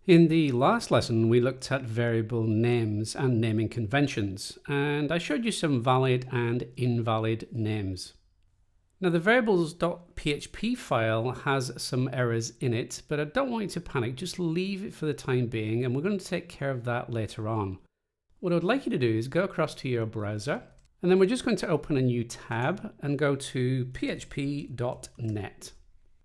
In the last lesson, we looked at variable names and naming conventions, and I showed you some valid and invalid names. Now the variables.php file has some errors in it, but I don't want you to panic, just leave it for the time being, and we're going to take care of that later on. What I'd like you to do is go across to your browser, and then we're just going to open a new tab and go to php.net.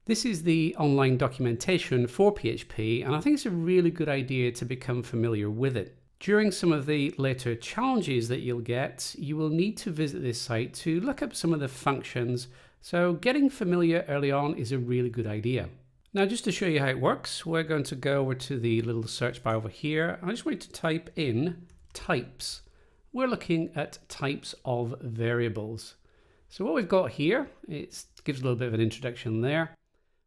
This is the online documentation for PHP, and I think it's a really good idea to become familiar with it. During some of the later challenges that you'll get, you will need to visit this site to look up some of the functions, so getting familiar early on is a really good idea. Now, just to show you how it works, we're going to go over to the little search bar over here. I just want you to type in types. We're looking at types of variables. So what we've got here, it gives a little bit of an introduction there.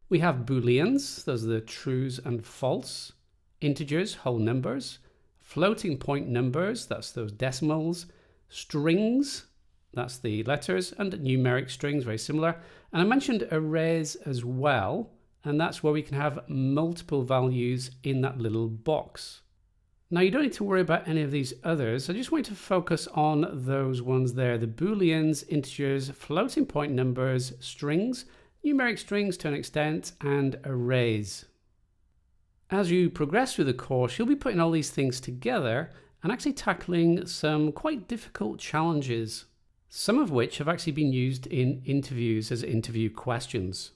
We have booleans, those are the trues and false, integers, whole numbers, floating point numbers, that's those decimals, strings, that's the letters, and numeric strings, very similar. And I mentioned arrays as well, and that's where we can have multiple values in that little box. Now you don't need to worry about any of these others. I just want you to focus on those ones there, the booleans, integers, floating point numbers, strings, numeric strings to an extent, and arrays. As you progress through the course, you'll be putting all these things together and actually tackling some quite difficult challenges, some of which have actually been used in interviews as interview questions.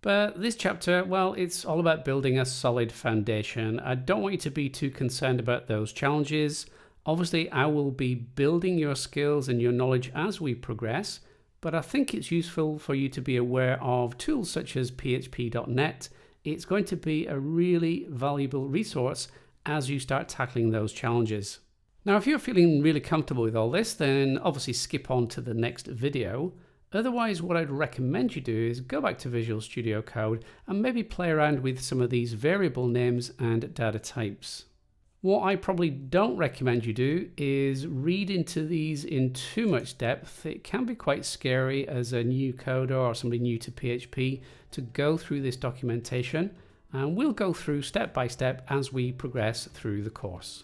But this chapter, well, it's all about building a solid foundation. I don't want you to be too concerned about those challenges. Obviously, I will be building your skills and your knowledge as we progress, but I think it's useful for you to be aware of tools such as php.net. It's going to be a really valuable resource as you start tackling those challenges. Now, if you're feeling really comfortable with all this, then obviously skip on to the next video. Otherwise, what I'd recommend you do is go back to Visual Studio Code and maybe play around with some of these variable names and data types. What I probably don't recommend you do is read into these in too much depth. It can be quite scary as a new coder or somebody new to PHP to go through this documentation, and we'll go through step by step as we progress through the course.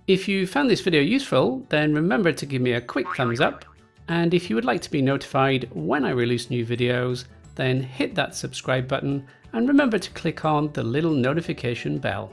If you found this video useful, then remember to give me a quick thumbs up, and if you would like to be notified when I release new videos, then hit that subscribe button and remember to click on the little notification bell.